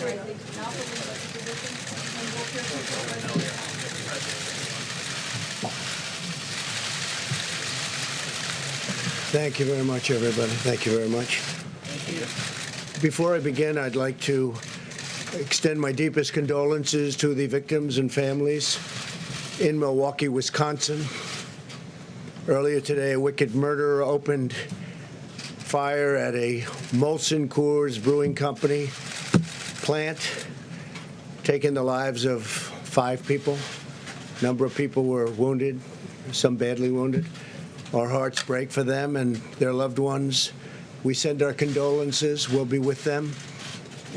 I do not believe that's a position, and will hear people right now. Thank you very much, everybody. Thank you very much. Thank you. Before I begin, I'd like to extend my deepest condolences to the victims and families in Milwaukee, Wisconsin. Earlier today, a wicked murderer opened fire at a Molson Coors Brewing Company plant, taking the lives of 5 people. A number of people were wounded, some badly wounded. Our hearts break for them and their loved ones. We send our condolences. We'll be with them.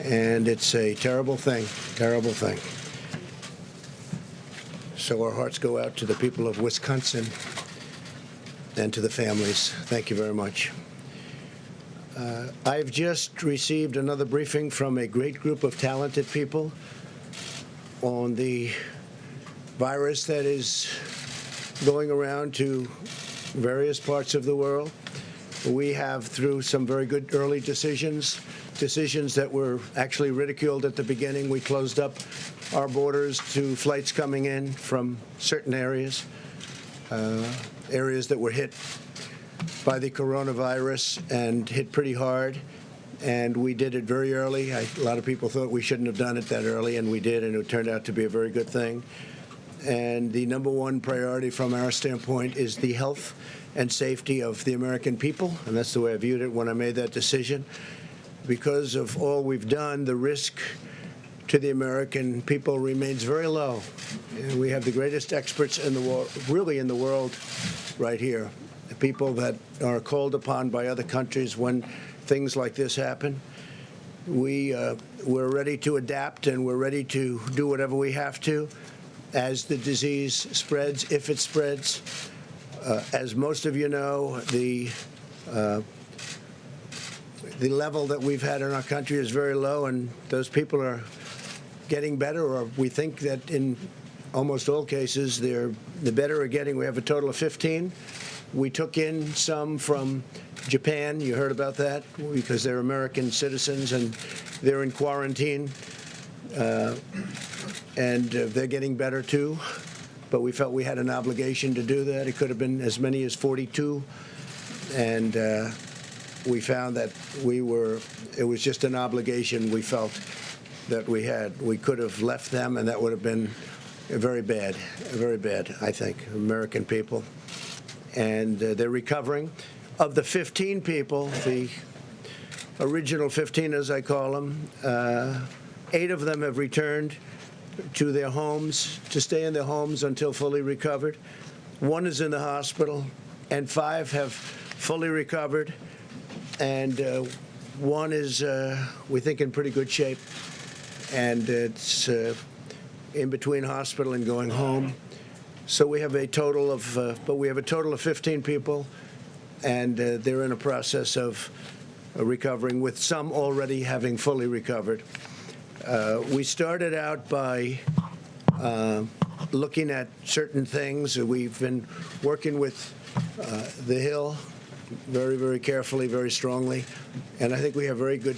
And it's a terrible thing, terrible thing. So our hearts go out to the people of Wisconsin and to the families. Thank you very much. I've just received another briefing from a great group of talented people on the virus that is going around to various parts of the world. We have, through some very good early decisions that were actually ridiculed at the beginning, we closed up our borders to flights coming in from certain areas, areas that were hit by the coronavirus and hit pretty hard. And we did it very early. A lot of people thought we shouldn't have done it that early, and we did, and it turned out to be a very good thing. And the number one priority from our standpoint is the health and safety of the American people, and that's the way I viewed it when I made that decision. Because of all we've done, the risk to the American people remains very low. And we have the greatest experts in the world, really in the world, right here. The people that are called upon by other countries when things like this happen. We're ready to adapt, and we're ready to do whatever we have to as the disease spreads, if it spreads. As most of you know, the level that we've had in our country is very low, and those people are getting better, or we think that in almost all cases, the better are getting. We have a total of 15. We took in some from Japan. You heard about that, because they're American citizens and they're in quarantine. And they're getting better, too. But we felt we had an obligation to do that. It could have been as many as 42. And we found that it was just an obligation we felt that we had. We could have left them, and that would have been very bad, I think, American people. And they're recovering. Of the 15 people, the original 15, as I call them, 8 of them have returned to their homes, to stay in their homes until fully recovered. 1 is in the hospital, and 5 have fully recovered. And 1 is, we think, in pretty good shape. And it's in between hospital and going home. So we have a total of, 15 people, and they're in a process of recovering, with some already having fully recovered. We started out by looking at certain things. We've been working with the Hill very, very carefully, very strongly, and I think we have very good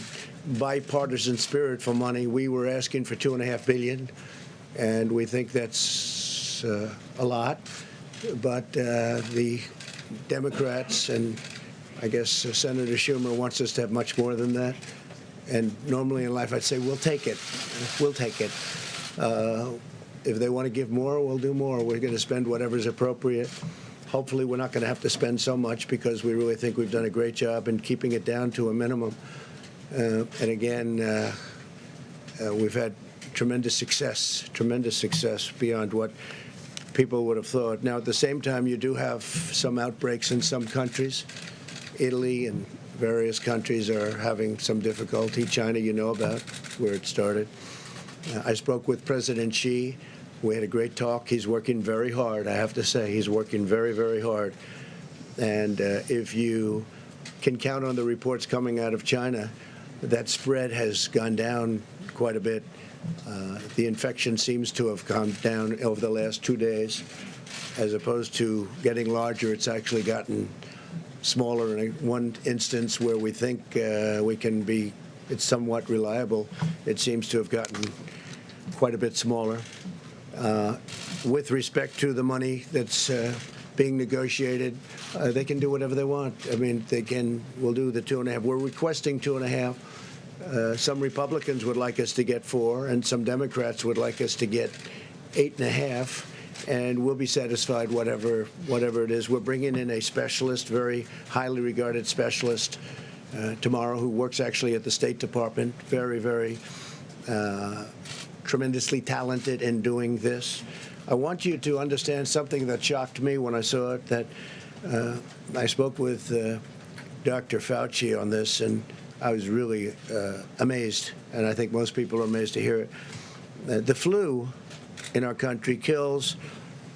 bipartisan spirit for money. We were asking for $2.5 billion, and we think that's a lot, but the Democrats and I guess Senator Schumer wants us to have much more than that. And normally in life, I'd say, we'll take it. We'll take it. If they want to give more, we'll do more. We're going to spend whatever's appropriate. Hopefully, we're not going to have to spend so much, because we really think we've done a great job in keeping it down to a minimum. And again, we've had tremendous success beyond what people would have thought. Now, at the same time, you do have some outbreaks in some countries. Italy and various countries are having some difficulty. China, you know about where it started. I spoke with President Xi. We had a great talk. He's working very hard, I have to say. He's working very, very hard. And if you can count on the reports coming out of China, that spread has gone down quite a bit. The infection seems to have gone down over the last 2 days. As opposed to getting larger, it's actually gotten smaller in one instance where we think we can be it's somewhat reliable. It seems to have gotten quite a bit smaller. With respect to the money that's being negotiated, they can do whatever they want. I mean, we'll do the 2.5. We're requesting 2.5. Some Republicans would like us to get 4, and some Democrats would like us to get 8.5. And we'll be satisfied whatever it is. We're bringing in a specialist, very highly regarded specialist, tomorrow, who works actually at the State Department. Very, very tremendously talented in doing this. I want you to understand something that shocked me when I saw it, that I spoke with Dr. Fauci on this, and I was really amazed, and I think most people are amazed to hear it. The flu in our country kills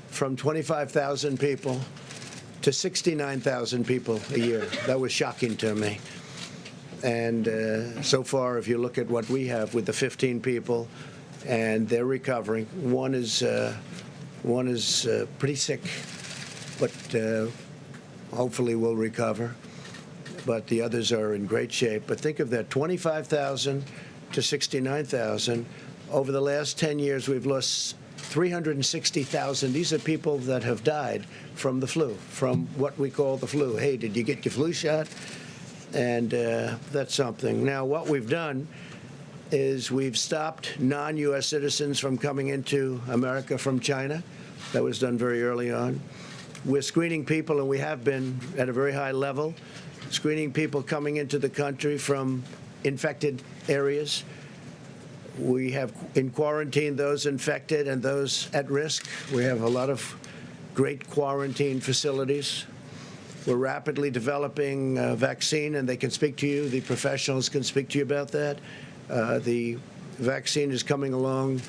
from 25,000 people to 69,000 people a year. That was shocking to me. And so far, if you look at what we have with the 15 people, and they're recovering. One is pretty sick, but hopefully will recover. But the others are in great shape. But think of that, 25,000 to 69,000. Over the last 10 years, we've lost 360,000. These are people that have died from the flu, from what we call the flu. Hey, did you get your flu shot? And that's something. Now, what we've done is we've stopped non-U.S. citizens from coming into America from China. That was done very early on. We're screening people, and we have been at a very high level, screening people coming into the country from infected areas. We have in quarantine those infected and those at risk. We have a lot of great quarantine facilities. We're rapidly developing a vaccine, and they can speak to you. The professionals can speak to you about that. The vaccine is coming along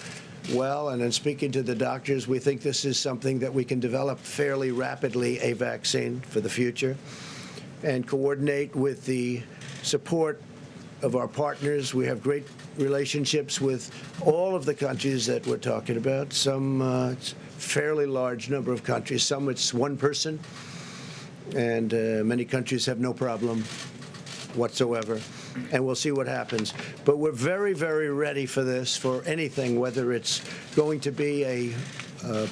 well, and in speaking to the doctors, we think this is something that we can develop fairly rapidly, a vaccine for the future, and coordinate with the support of our partners. We have great relationships with all of the countries that we're talking about. Some it's a fairly large number of countries. Some it's one person, and many countries have no problem whatsoever. And we'll see what happens. But we're very, very ready for this, for anything, whether it's going to be a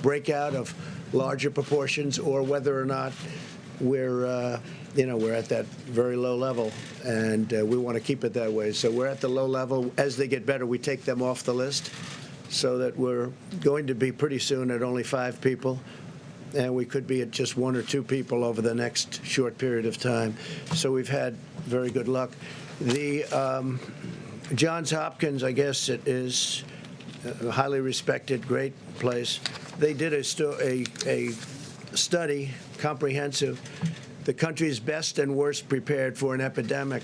breakout of larger proportions or whether or not we're at that very low level, and we want to keep it that way. So we're at the low level. As they get better, we take them off the list, so that we're going to be pretty soon at only 5 people, and we could be at just 1 or 2 people over the next short period of time. So we've had very good luck. The Johns Hopkins, I guess it is a highly respected, great place. They did a study, comprehensive, the country's best and worst prepared for an epidemic.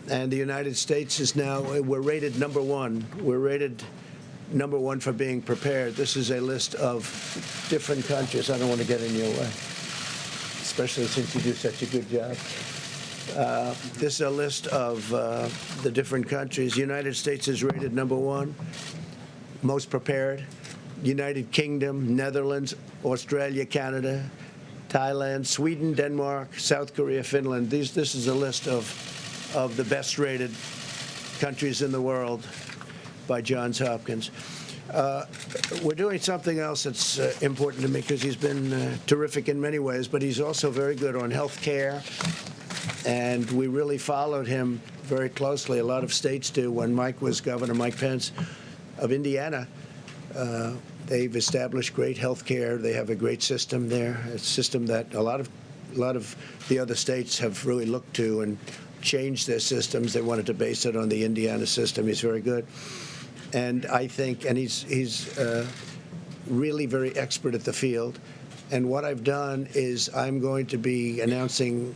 And the United States is now, we're rated number 1. We're rated number 1 for being prepared. This is a list of different countries. I don't want to get in your way, especially since you do such a good job. This is a list of the different countries. The United States is rated number 1, most prepared. United Kingdom, Netherlands, Australia, Canada, Thailand, Sweden, Denmark, South Korea, Finland. This is a list of the best-rated countries in the world by Johns Hopkins. We're doing something else that's important to me, because he's been terrific in many ways, but he's also very good on health care. And we really followed him very closely. A lot of states do. When Mike was governor, Mike Pence of Indiana, they've established great health care. They have a great system there, a system that a lot of the other states have really looked to and changed their systems. They wanted to base it on the Indiana system. He's very good. And I think, and he's really very expert at the field. And what I've done is I'm going to be announcing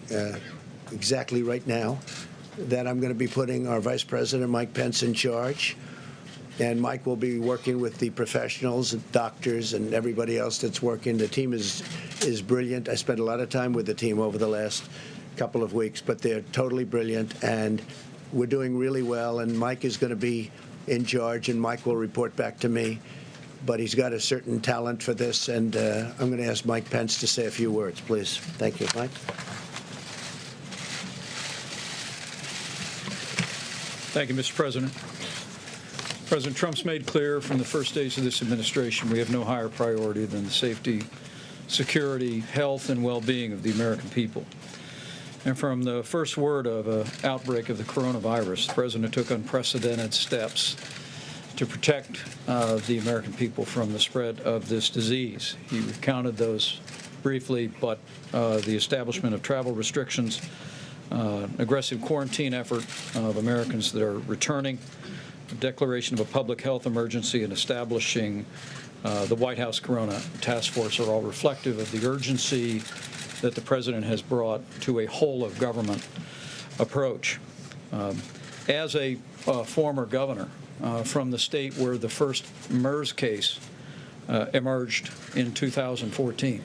exactly right now that I'm going to be putting our Vice President, Mike Pence, in charge. And Mike will be working with the professionals, doctors, and everybody else that's working. The team is brilliant. I spent a lot of time with the team over the last couple of weeks, but they're totally brilliant, and we're doing really well. And Mike is going to be in charge, and Mike will report back to me. But he's got a certain talent for this, and I'm going to ask Mike Pence to say a few words, please. Thank you, Mike. Thank you, Mr. President. President Trump's made clear from the first days of this administration we have no higher priority than the safety, security, health, and well-being of the American people. And from the first word of an outbreak of the coronavirus, the President took unprecedented steps to protect the American people from the spread of this disease. He recounted those briefly, but the establishment of travel restrictions, aggressive quarantine effort of Americans that are returning, the declaration of a public health emergency, and establishing the White House Corona Task Force are all reflective of the urgency that the President has brought to a whole-of-government approach. As a former governor from the state where the first MERS case emerged in 2014,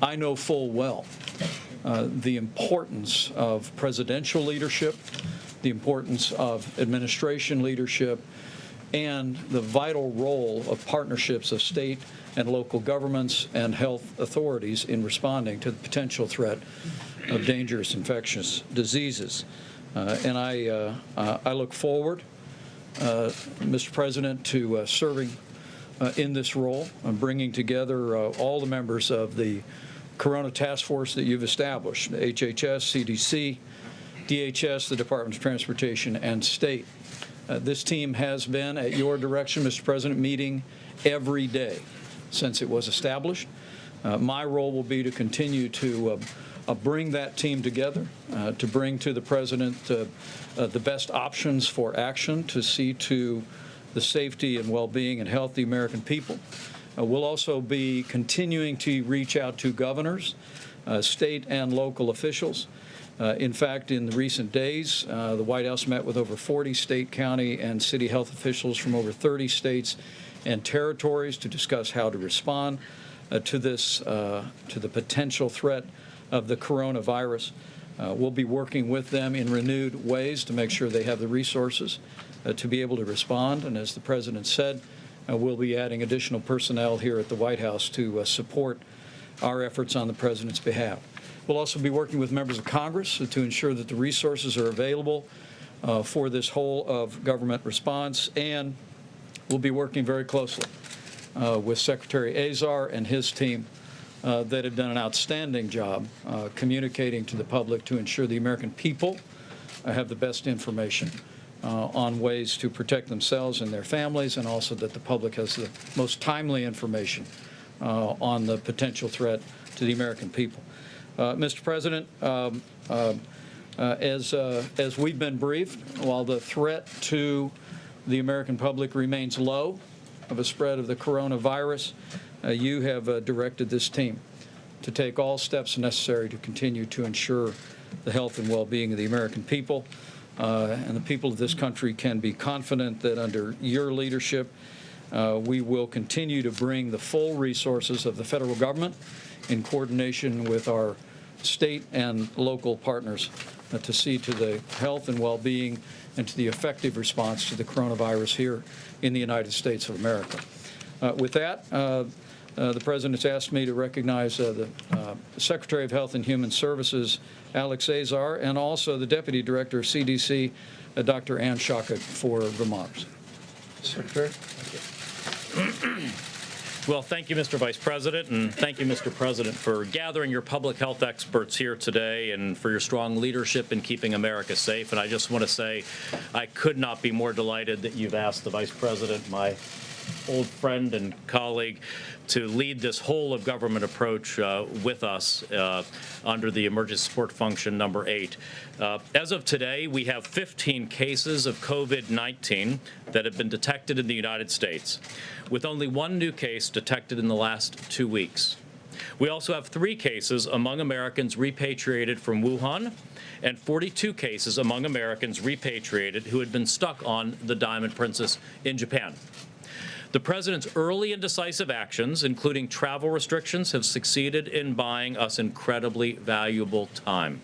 I know full well the importance of presidential leadership, the importance of administration leadership, and the vital role of partnerships of state and local governments and health authorities in responding to the potential threat of dangerous infectious diseases. And I look forward, Mr. President, to serving in this role and bringing together all the members of the Corona Task Force that you've established, HHS, CDC, DHS, the Department of Transportation, and State. This team has been, at your direction, Mr. President, meeting every day since it was established. My role will be to continue to bring that team together, to bring to the President the best options for action to see to the safety and well-being and health of the American people. We'll also be continuing to reach out to governors, state and local officials. In fact, in the recent days, the White House met with over 40 state, county, and city health officials from over 30 states and territories to discuss how to respond to this, to the potential threat of the coronavirus. We'll be working with them in renewed ways to make sure they have the resources to be able to respond. And as the President said, we'll be adding additional personnel here at the White House to support our efforts on the President's behalf. We'll also be working with members of Congress to ensure that the resources are available for this whole of government response, and we'll be working very closely with Secretary Azar and his team that have done an outstanding job communicating to the public to ensure the American people have the best information on ways to protect themselves and their families, and also that the public has the most timely information on the potential threat to the American people. Mr. President, as we've been briefed, while the threat to the American public remains low of a spread of the coronavirus, you have directed this team to take all steps necessary to continue to ensure the health and well-being of the American people. And the people of this country can be confident that under your leadership, we will continue to bring the full resources of the federal government in coordination with our state and local partners to see to the health and well-being and to the effective response to the coronavirus here in the United States of America. With that, the President's asked me to recognize the Secretary of Health and Human Services, Alex Azar, and also the Deputy Director of CDC, Dr. Ann Shaka, for remarks. Secretary. Well, thank you, Mr. Vice President, and thank you, Mr. President, for gathering your public health experts here today and for your strong leadership in keeping America safe. And I just want to say I could not be more delighted that you've asked the Vice President, my old friend and colleague, to lead this whole-of-government approach with us under the Emergency Support Function number 8. As of today, we have 15 cases of COVID-19 that have been detected in the United States, with only one new case detected in the last 2 weeks. We also have 3 cases among Americans repatriated from Wuhan and 42 cases among Americans repatriated who had been stuck on the Diamond Princess in Japan. The President's early and decisive actions, including travel restrictions, have succeeded in buying us incredibly valuable time.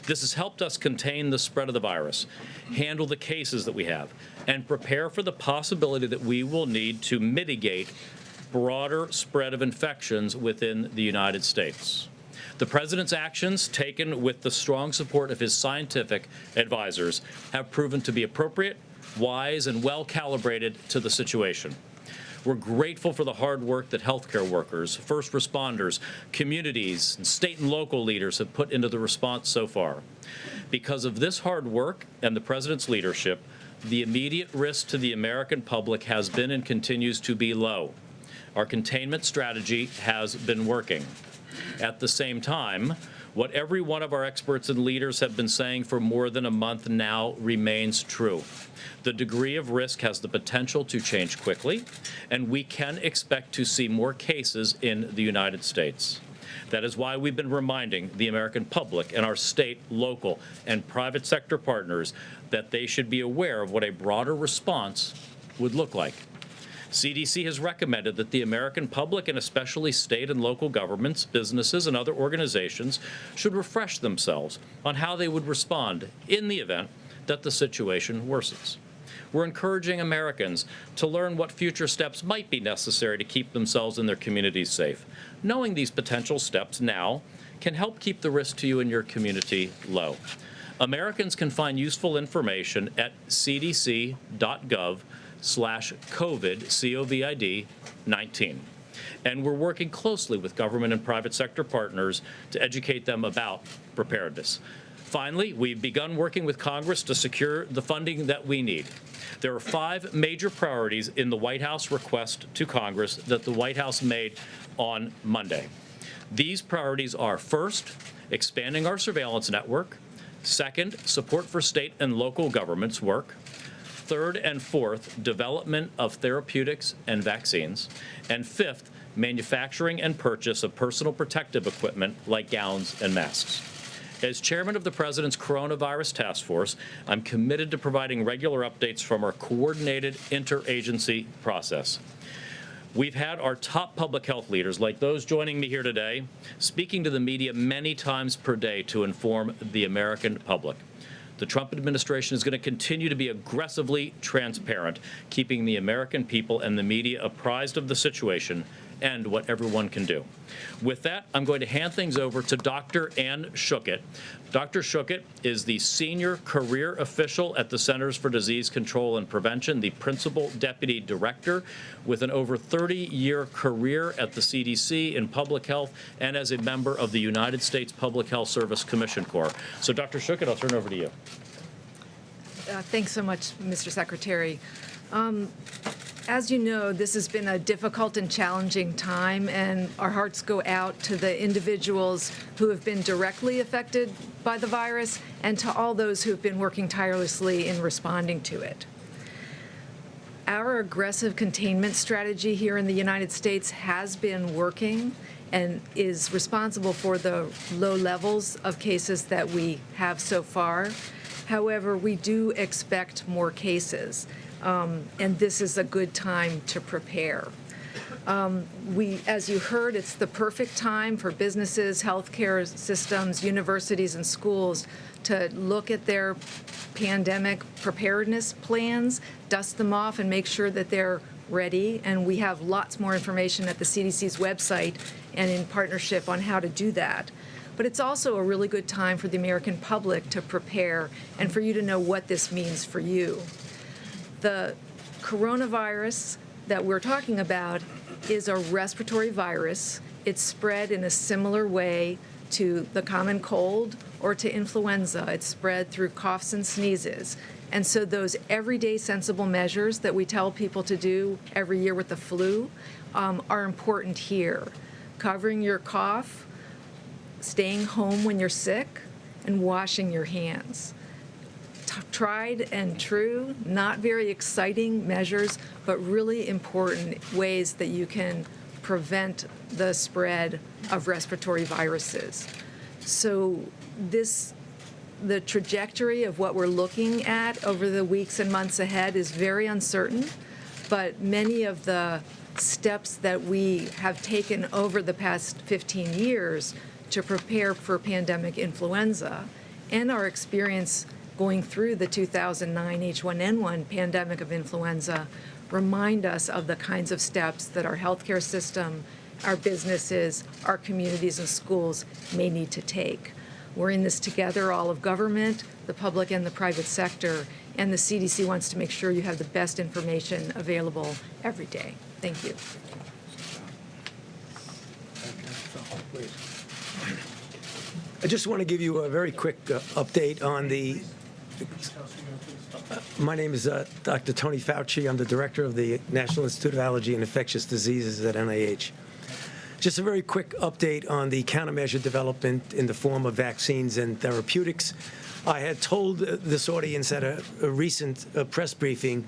This has helped us contain the spread of the virus, handle the cases that we have, and prepare for the possibility that we will need to mitigate broader spread of infections within the United States. The president's actions, taken with the strong support of his scientific advisors, have proven to be appropriate, wise, and well calibrated to the situation. We're grateful for the hard work that healthcare workers, first responders, communities, and state and local leaders have put into the response so far. Because of this hard work and the president's leadership, the immediate risk to the American public has been and continues to be low. Our containment strategy has been working. At the same time, what every one of our experts and leaders have been saying for more than a month now remains true. The degree of risk has the potential to change quickly, and we can expect to see more cases in the United States. That is why we've been reminding the American public and our state, local, and private sector partners that they should be aware of what a broader response would look like. CDC has recommended that the American public, and especially state and local governments, businesses, and other organizations, should refresh themselves on how they would respond in the event that the situation worsens. We're encouraging Americans to learn what future steps might be necessary to keep themselves and their communities safe. Knowing these potential steps now can help keep the risk to you and your community low. Americans can find useful information at cdc.gov/COVID, COVID-19. And we're working closely with government and private sector partners to educate them about preparedness. Finally, we've begun working with Congress to secure the funding that we need. There are 5 major priorities in the White House request to Congress that the White House made on Monday. These priorities are: first, expanding our surveillance network; second, support for state and local governments work; third and fourth, development of therapeutics and vaccines; and fifth, manufacturing and purchase of personal protective equipment like gowns and masks. As chairman of the President's Coronavirus Task Force, I'm committed to providing regular updates from our coordinated interagency process. We've had our top public health leaders, like those joining me here today, speaking to the media many times per day to inform the American public. The Trump administration is going to continue to be aggressively transparent, keeping the American people and the media apprised of the situation and what everyone can do. With that, I'm going to hand things over to Dr. Ann Schuchat. Dr. Schuchat is the senior career official at the Centers for Disease Control and Prevention, the principal deputy director, with an over 30-year career at the CDC in public health and as a member of the United States Public Health Service Commission Corps. So, Dr. Schuchat, I'll turn it over to you. Thanks so much, Mr. Secretary. As you know, this has been a difficult and challenging time, and our hearts go out to the individuals who have been directly affected by the virus and to all those who have been working tirelessly in responding to it. Our aggressive containment strategy here in the United States has been working and is responsible for the low levels of cases that we have so far. However, we do expect more cases. And this is a good time to prepare. As you heard, it's the perfect time for businesses, healthcare systems, universities, and schools to look at their pandemic preparedness plans, dust them off, and make sure that they're ready. And we have lots more information at the CDC's website and in partnership on how to do that. But it's also a really good time for the American public to prepare and for you to know what this means for you. The coronavirus that we're talking about is a respiratory virus. It's spread in a similar way to the common cold or to influenza. It's spread through coughs and sneezes. And so those everyday sensible measures that we tell people to do every year with the flu are important here. Covering your cough, staying home when you're sick, and washing your hands. Tried and true, not very exciting measures, but really important ways that you can prevent the spread of respiratory viruses. So the trajectory of what we're looking at over the weeks and months ahead is very uncertain, but many of the steps that we have taken over the past 15 years to prepare for pandemic influenza and our experience going through the 2009 H1N1 pandemic of influenza remind us of the kinds of steps that our healthcare system our businesses, our communities and schools may need to take. We're in this together, all of government, the public and the private sector, and the CDC wants to make sure you have the best information available every day. Thank you. I just want to give you a very quick update on the. My name is Dr. Tony Fauci. I'm the director of the National Institute of Allergy and Infectious Diseases at NIH. Just a very quick update on the countermeasure development in the form of vaccines and therapeutics. I had told this audience at a recent press briefing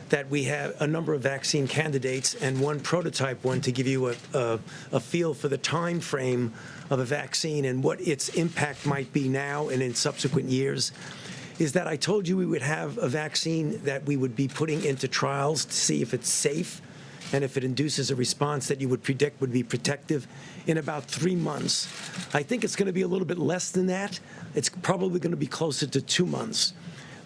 that we have a number of vaccine candidates and one prototype one to give you a feel for the time frame of a vaccine and what its impact might be now and in subsequent years, is that I told you we would have a vaccine that we would be putting into trials to see if it's safe and if it induces a response that you would predict would be protective in about 3 months. I think it's going to be a little bit less than that. It's probably going to be closer to 2 months.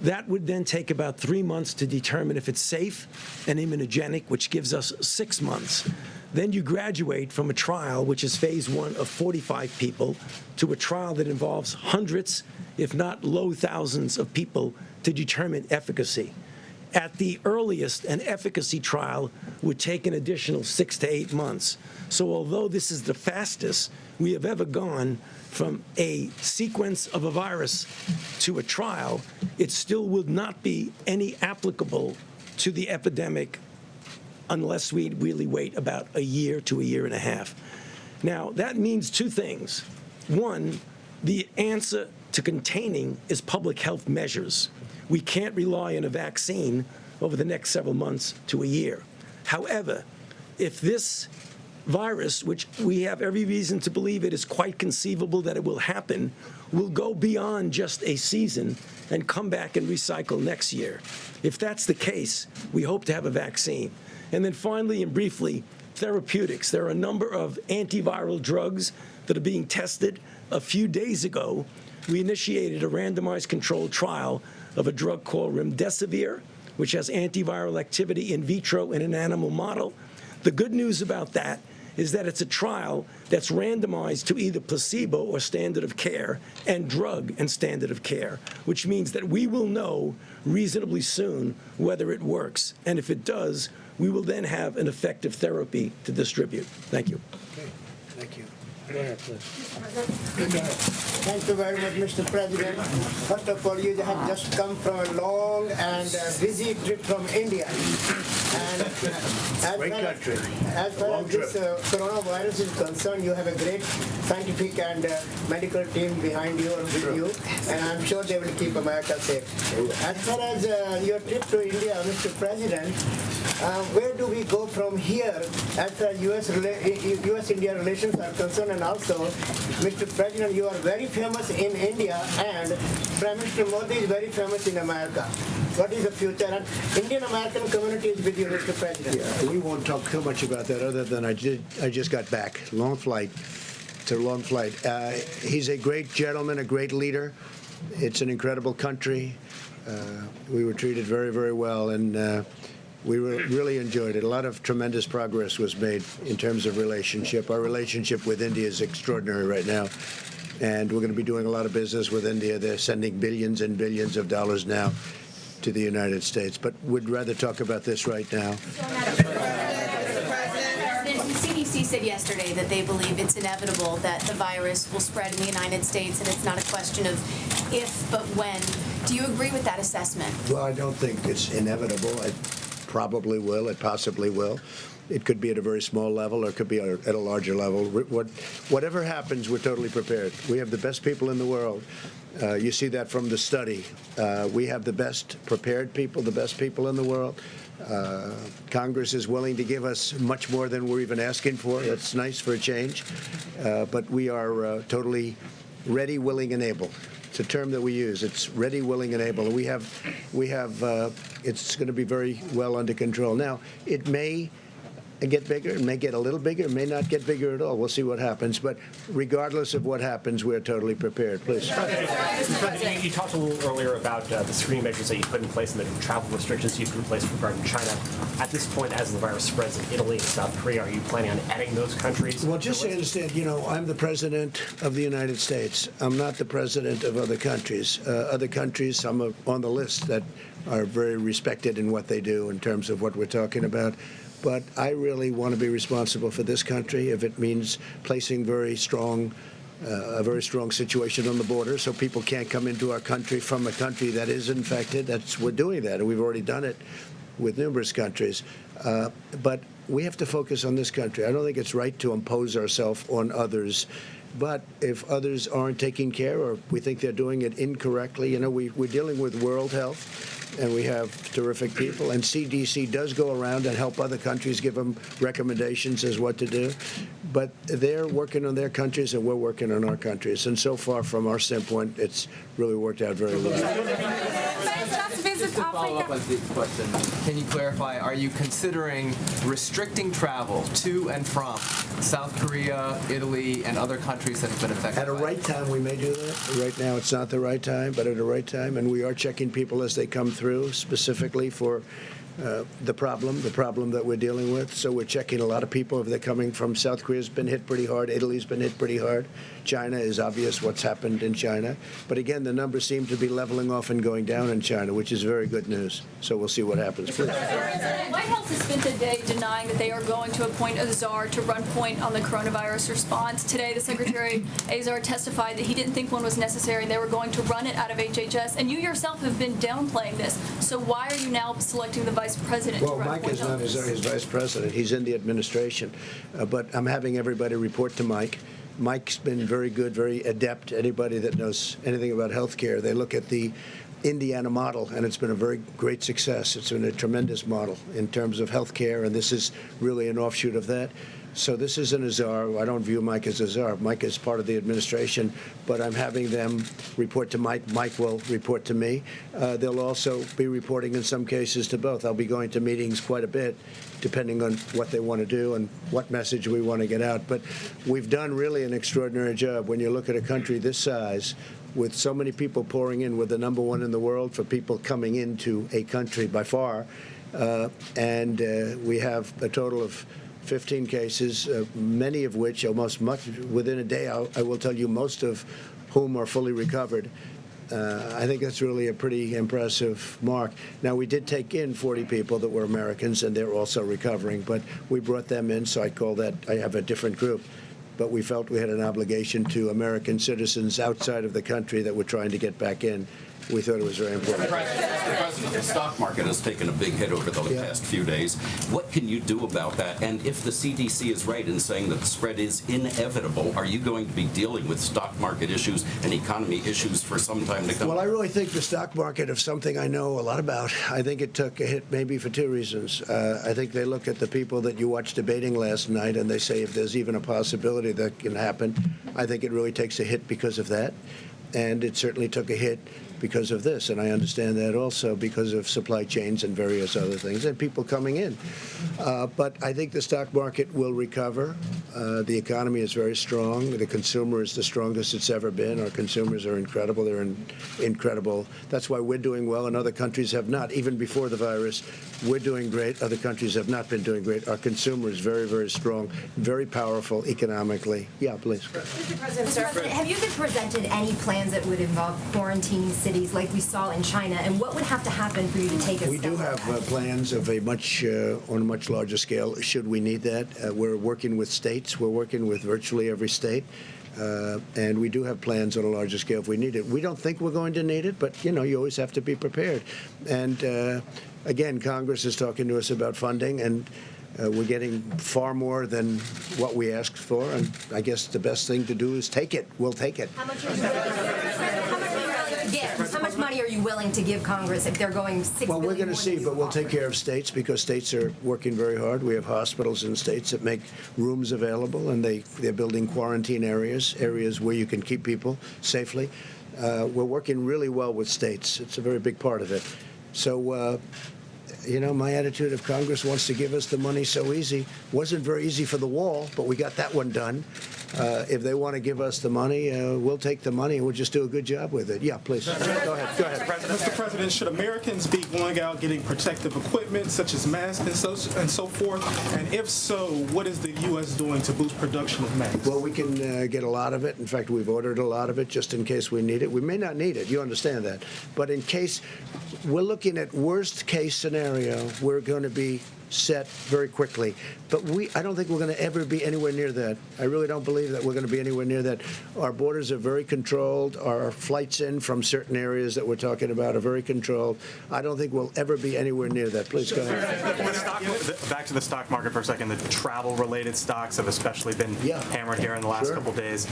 That would then take about 3 months to determine if it's safe and immunogenic, which gives us 6 months. Then you graduate from a trial, which is phase 1 of 45 people, to a trial that involves hundreds, if not low thousands of people to determine efficacy. At the earliest, an efficacy trial would take an additional 6 to 8 months. So although this is the fastest we have ever gone from a sequence of a virus to a trial, it still would not be any applicable to the epidemic unless we really wait about a year to a year and a half. Now, that means 2 things. One, the answer to containing is public health measures. We can't rely on a vaccine over the next several months to a year. However, if this virus, which we have every reason to believe it is quite conceivable that it will happen, will go beyond just a season and come back and recycle next year. If that's the case, we hope to have a vaccine. And then finally and briefly, therapeutics. There are a number of antiviral drugs that are being tested. A few days ago, we initiated a randomized controlled trial of a drug called remdesivir, which has antiviral activity in vitro in an animal model. The good news about that is that it's a trial that's randomized to either placebo or standard of care and drug and standard of care, which means that we will know reasonably soon whether it works. And if it does, we will then have an effective therapy to distribute. Thank you. Okay. Thank you. Go ahead, please. Thank you very much, Mr. President. First of all, you have just come from a long and busy trip from India. And Great country. As far as this coronavirus is concerned, you have a great scientific and medical team behind you and with you, and I'm sure they will keep America safe. As far as your trip to India, Mr. President, where do we go from here as far as U.S.-India relations are concerned? And also, Mr. President, you are very famous in India, and Prime Minister Modi is very famous in America. What is the future? And Indian-American community is with you, Mr. President. Yeah, we won't talk too much about that other than I just got back. Long flight. It's a long flight. He's a great gentleman, a great leader. It's an incredible country. We were treated very, very well, and we really enjoyed it. A lot of tremendous progress was made in terms of relationship. Our relationship with India is extraordinary right now, and we're going to be doing a lot of business with India. They're sending billions and billions of dollars now to the United States, but we'd rather talk about this right now. The CDC said yesterday that they believe it's inevitable that the virus will spread in the United States, and it's not a question of if, but when. Do you agree with that assessment? Well, I don't think it's inevitable. It probably will. It possibly will. It could be at a very small level, or it could be at a larger level. Whatever happens, we're totally prepared. We have the best people in the world. You see that from the study. We have the best prepared people, the best people in the world. Congress is willing to give us much more than we're even asking for. That's nice for a change. But we are totally ready, willing, and able. It's a term that we use. It's ready, willing, and able. We have. It's going to be very well under control. Now, it may get bigger. It may get a little bigger. It may not get bigger at all. We'll see what happens. But regardless of what happens, we're totally prepared. Please. Mr. President, you talked a little earlier about the screening measures that you put in place and the travel restrictions you put in place regarding China. At this point, as the virus spreads in Italy and South Korea, are you planning on adding those countries? Well, just so you understand, I'm the president of the United States. I'm not the president of other countries. Other countries, some are on the list that are very respected in what they do in terms of what we're talking about. But I really want to be responsible for this country if it means placing a very strong situation on the border so people can't come into our country from a country that is infected. We're doing that, and we've already done it with numerous countries. But we have to focus on this country. I don't think it's right to impose ourselves on others. But if others aren't taking care or we think they're doing it incorrectly, we're dealing with World Health, and we have terrific people. And CDC does go around and help other countries, give them recommendations as what to do. But they're working on their countries, and we're working on our countries. And so far, from our standpoint, it's really worked out very well. Just to follow up on this question, can you clarify, are you considering restricting travel to and from South Korea, Italy, and other countries that have been affected? At a right time, we may do that. Right now, it's not the right time, but at a right time. And we are checking people as they come through, specifically for the problem that we're dealing with. So we're checking a lot of people if they're coming from South Korea's been hit pretty hard. Italy's been hit pretty hard. China is obvious what's happened in China. But again, the numbers seem to be leveling off and going down in China, which is very good news. So we'll see what happens. Please. White House has spent a day denying that they are going to appoint a czar to run point on the coronavirus response. Today, the Secretary Azar testified that he didn't think one was necessary and they were going to run it out of HHS. And you yourself have been downplaying this. So why are you now selecting the Vice President to run Mike point is on not this? his Vice President. He's in the administration. But I'm having everybody report to Mike. Mike's been very good, very adept. Anybody that knows anything about health care, they look at the Indiana model, and it's been a very great success. It's been a tremendous model in terms of health care, and this is really an offshoot of that. So this isn't a czar. I don't view Mike as a czar. Mike is part of the administration, but I'm having them report to Mike. Mike will report to me. They'll also be reporting in some cases to both. I'll be going to meetings quite a bit, depending on what they want to do and what message we want to get out. But we've done really an extraordinary job. When you look at a country this size, with so many people pouring in, we're the number one in the world for people coming into a country by far, and we have a total of 15 cases, many of which, almost much within a day, I will tell you, most of whom are fully recovered. I think that's really a pretty impressive mark. Now, we did take in 40 people that were Americans, and they're also recovering, but we brought them in, so I have a different group. But we felt we had an obligation to American citizens outside of the country that we're trying to get back in. We thought it was very important. Mr. President, the stock market has taken a big hit over the past few days. What can you do about that? And if the CDC is right in saying that the spread is inevitable, are you going to be dealing with stock market issues and economy issues for some time to come? Well, I really think the stock market is something I know a lot about. I think it took a hit maybe for two reasons. I think they look at the people that you watched debating last night and they say if there's even a possibility that can happen. I think it really takes a hit because of that. And it certainly took a hit because of this, and I understand that also because of supply chains and various other things and people coming in. But I think the stock market will recover. The economy is very strong. The consumer is the strongest it's ever been. Our consumers are incredible. They're incredible. That's why we're doing well, and other countries have not. Even before the virus, we're doing great. Other countries have not been doing great. Our consumer is very, very strong, very powerful economically. Yeah, please. Mr. President, have you been presented any plans that would involve quarantining cities like we saw in China, and what would have to happen for you to take a step We do have plans of on a much larger scale, should we need that. We're working with states. We're working with virtually every state. And we do have plans on a larger scale if we need it. We don't think we're going to need it, but, you always have to be prepared. And, again, Congress is talking to us about funding, and we're getting far more than what we asked for. And I guess the best thing to do is take it. We'll take it. How much money are you willing to give Congress if they're going $6 billion? Well, we're going to see, but we'll take care of states because states are working very hard. We have hospitals in states that make rooms available, and they're building quarantine areas where you can keep people safely. We're working really well with states. It's a very big part of it. So you know, my attitude, if Congress wants to give us the money so easy, wasn't very easy for the wall, but we got that one done. If they want to give us the money, we'll take the money and we'll just do a good job with it. Yeah, please. Go ahead. Mr. President, should Americans be going out getting protective equipment such as masks and so forth? And if so, what is the U.S. doing to boost production of masks? Well, we can get a lot of it. In fact, we've ordered a lot of it just in case we need it. We may not need it. You understand that. But in case we're looking at worst case scenario, we're going to be set very quickly. But I don't think we're going to ever be anywhere near that. I really don't believe that we're going to be anywhere near that. Our borders are very controlled. Our flights in from certain areas that we're talking about are very controlled. I don't think we'll ever be anywhere near that. Please go ahead. Back to the stock market for a second. The travel-related stocks have especially been hammered here in the last couple of days.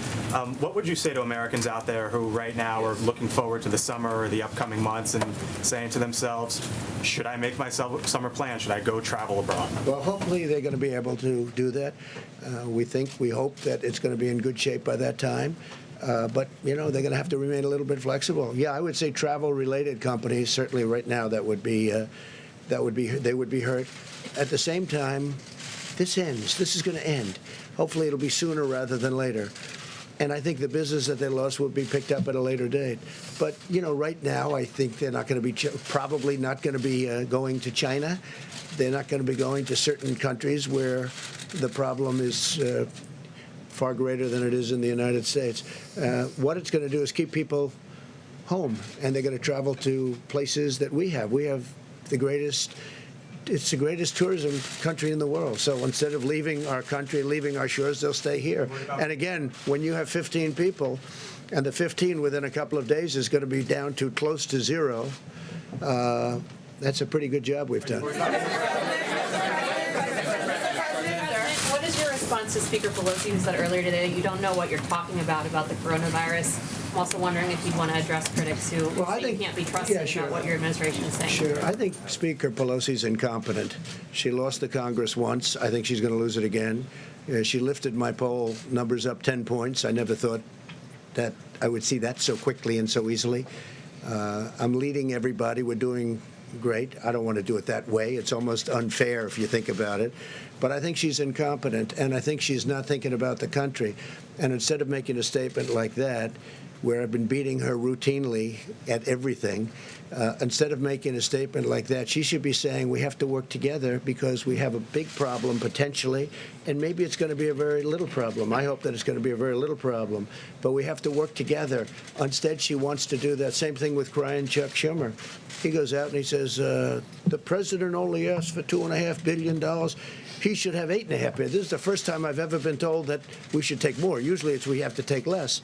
What would you say to Americans out there who right now are looking forward to the summer or the upcoming months and saying to themselves, should I make my summer plan? Should I go travel abroad? Well, hopefully they're going to be able to do that. We hope that it's going to be in good shape by that time. But, you know, they're going to have to remain a little bit flexible. Yeah, I would say travel-related companies, certainly right now, they would be hurt. At the same time, this ends. This is going to end. Hopefully it'll be sooner rather than later. And I think the business that they lost will be picked up at a later date. But, you know, right now, I think they're not going to be, probably not going to be going to China. They're not going to be going to certain countries where the problem is far greater than it is in the United States. What it's going to do is keep people home, and they're going to travel to places that we have. We have the greatest. It's the greatest tourism country in the world. So instead of leaving our country, leaving our shores, they'll stay here. And again, when you have 15 people, and the 15 within a couple of days is going to be down to close to zero, that's a pretty good job we've done. What is your response to Speaker Pelosi, who said earlier today that you don't know what you're talking about the coronavirus? I'm also wondering if you'd want to address critics who say you can't be trusted about what your administration is saying. Sure. I think Speaker Pelosi's incompetent. She lost the Congress once. I think she's going to lose it again. She lifted my poll numbers up 10 points. I never thought that I would see that so quickly and so easily. I'm leading everybody. We're doing great. I don't want to do it that way. It's almost unfair if you think about it. But I think she's incompetent, and I think she's not thinking about the country. And instead of making a statement like that, where I've been beating her routinely at everything, instead of making a statement like that, she should be saying we have to work together because we have a big problem potentially, and maybe it's going to be a very little problem. I hope that it's going to be a very little problem, but we have to work together. Instead, she wants to do that same thing with crying Chuck Schumer. He goes out and he says, the president only asked for $2.5 billion. He should have $8.5 billion. This is the first time I've ever been told that we should take more. Usually it's we have to take less.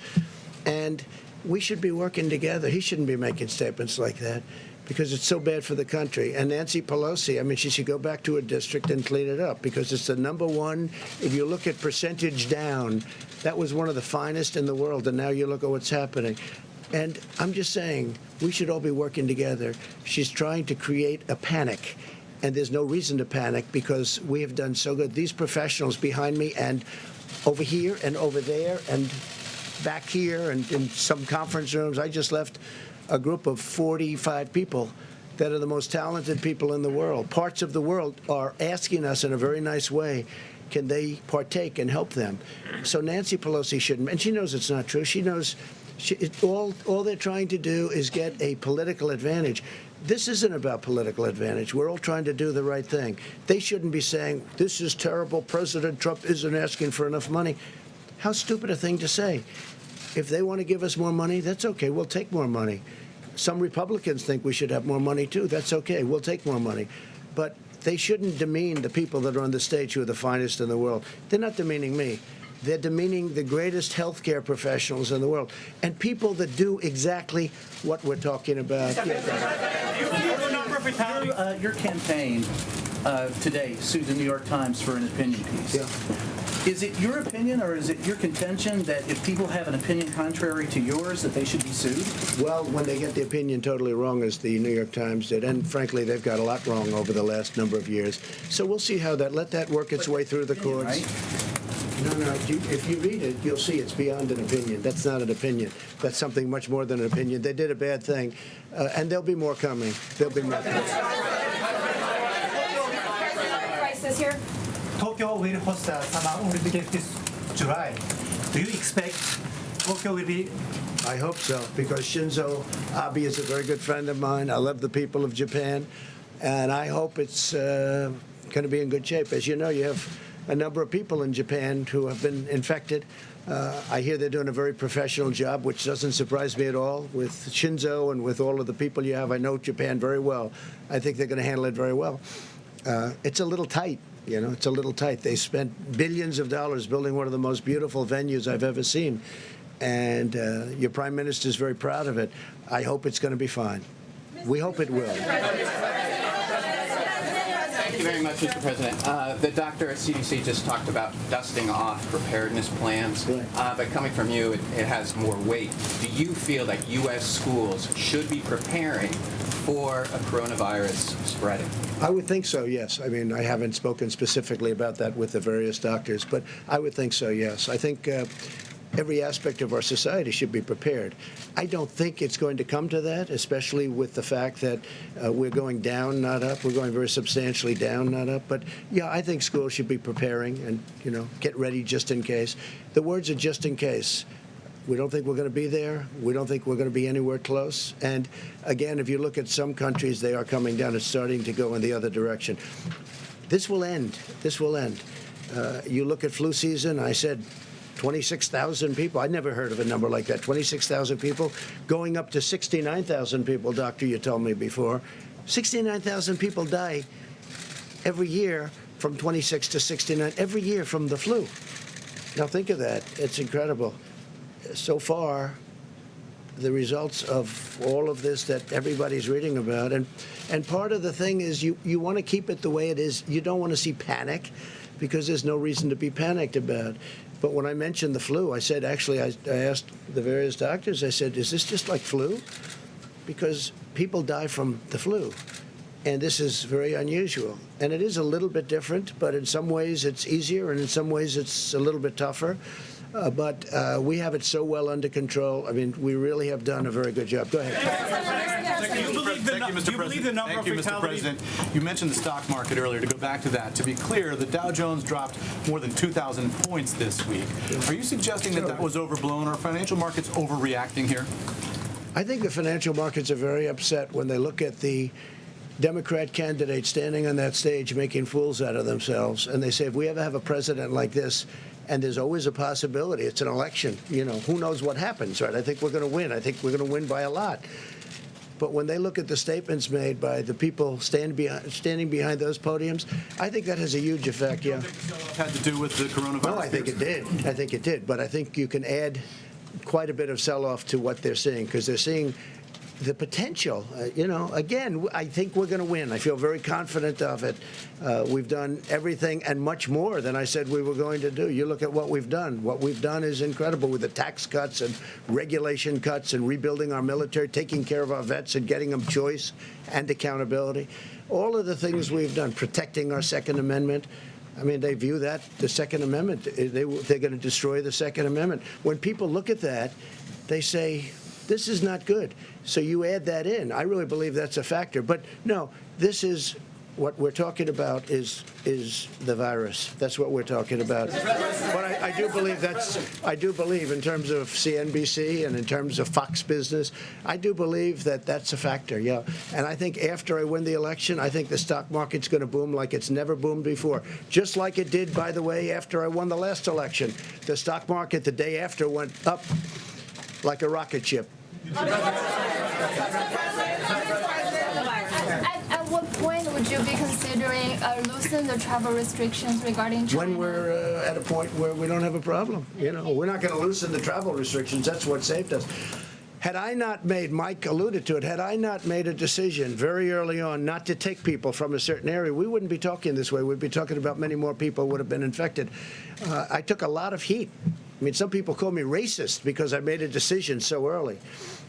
And we should be working together. He shouldn't be making statements like that because it's so bad for the country. And Nancy Pelosi, I mean, she should go back to her district and clean it up because it's the number one. If you look at percentage down, that was one of the finest in the world. And now you look at what's happening. And I'm just saying, we should all be working together. She's trying to create a panic. And there's no reason to panic because we have done so good. These professionals behind me and over here and over there and back here and in some conference rooms. I just left a group of 45 people that are the most talented people in the world. Parts of the world are asking us in a very nice way, can they partake and help them? So Nancy Pelosi shouldn't, and she knows it's not true. She knows all they're trying to do is get a political advantage. This isn't about political advantage. We're all trying to do the right thing. They shouldn't be saying, this is terrible, President Trump isn't asking for enough money. How stupid a thing to say. If they want to give us more money, that's okay. We'll take more money. Some Republicans think we should have more money, too. That's okay. We'll take more money. But they shouldn't demean the people that are on the stage who are the finest in the world. They're not demeaning me. They're demeaning the greatest healthcare professionals in the world and people that do exactly what we're talking about. Your campaign today sued the New York Times for an opinion piece. Yeah. Is it your opinion or is it your contention that if people have an opinion contrary to yours that they should be sued? Well, when they get the opinion totally wrong, as the New York Times did, and frankly, they've got a lot wrong over the last number of years. So we'll see how let that work its way through the courts. Right? No. If you read it, you'll see it's beyond an opinion. That's not an opinion. That's something much more than an opinion. They did a bad thing, and there'll be more coming. There'll be more coming. this year? Tokyo will host the Summer Olympics this July. Do you expect Tokyo will be? I hope so, because Shinzo Abe is a very good friend of mine. I love the people of Japan, and I hope it's going to be in good shape. As you know, you have a number of people in Japan who have been infected. I hear they're doing a very professional job, which doesn't surprise me at all. With Shinzo and with all of the people you have, I know Japan very well. I think they're going to handle it very well. It's a little tight. You know, it's a little tight. They spent billions of dollars building one of the most beautiful venues I've ever seen. And your prime minister is very proud of it. I hope it's going to be fine. We hope it will. Thank you very much, Mr. President. The doctor at CDC just talked about dusting off preparedness plans, but coming from you, it has more weight. Do you feel that U.S. schools should be preparing for a coronavirus spreading? I would think so, yes. I mean, I haven't spoken specifically about that with the various doctors, but I would think so, yes. I think every aspect of our society should be prepared. I don't think it's going to come to that, especially with the fact that we're going down, not up. We're going very substantially down, not up. But, yeah, I think schools should be preparing and, you know, get ready just in case. The words are just in case. We don't think we're going to be there. We don't think we're going to be anywhere close. And, again, if you look at some countries, they are coming down. It's starting to go in the other direction. This will end. This will end. You look at flu season, I said 26,000 people. I'd never heard of a number like that. 26,000 people, going up to 69,000 people, doctor, you told me before. 69,000 people die every year from 26 to 69, every year from the flu. Now think of that. It's incredible. So far, the results of all of this that everybody's reading about, and part of the thing is you want to keep it the way it is. You don't want to see panic, because there's no reason to be panicked about. But when I mentioned the flu, I said, actually, I asked the various doctors, I said, is this just like flu? Because people die from the flu. And this is very unusual. And it is a little bit different, but in some ways it's easier, and in some ways it's a little bit tougher. But we have it so well under control. I mean, we really have done a very good job. Go ahead. Do you believe the number of fatalities? President. You mentioned the stock market earlier. To go back to that, to be clear, the Dow Jones dropped more than 2,000 points this week. Are you suggesting that that was overblown? Are financial markets overreacting here? I think the financial markets are very upset when they look at the Democrat candidate standing on that stage making fools out of themselves, and they say, if we ever have a president like this, and there's always a possibility, it's an election, you know, who knows what happens, right? I think we're going to win. I think we're going to win by a lot. But when they look at the statements made by the people standing behind those podiums, I think that has a huge effect, yeah. Had to do with the coronavirus? No, I think it did. I think it did. But I think you can add quite a bit of sell-off to what they're seeing, because they're seeing the potential. You know, again, I think we're going to win. I feel very confident of it. We've done everything and much more than I said we were going to do. You look at what we've done. What we've done is incredible, with the tax cuts and regulation cuts and rebuilding our military, taking care of our vets and getting them choice and accountability. All of the things we've done, protecting our Second Amendment. I mean, they view that, the Second Amendment, they're going to destroy the Second Amendment. When people look at that, they say, this is not good. So you add that in. I really believe that's a factor. But no, this is what we're talking about is the virus. That's what we're talking about. But I do believe in terms of CNBC and in terms of Fox Business, I do believe that that's a factor, yeah. And I think after I win the election, I think the stock market's going to boom like it's never boomed before. Just like it did, by the way, after I won the last election. The stock market the day after went up like a rocket ship. At what point would you be considering loosening the travel restrictions regarding China? When we're at a point where we don't have a problem. You know, we're not going to loosen the travel restrictions. That's what saved us. Had I not made, Mike alluded to it, had I not made a decision very early on not to take people from a certain area, we wouldn't be talking this way. We'd be talking about many more people would have been infected. I took a lot of heat. I mean, some people call me racist because I made a decision so early.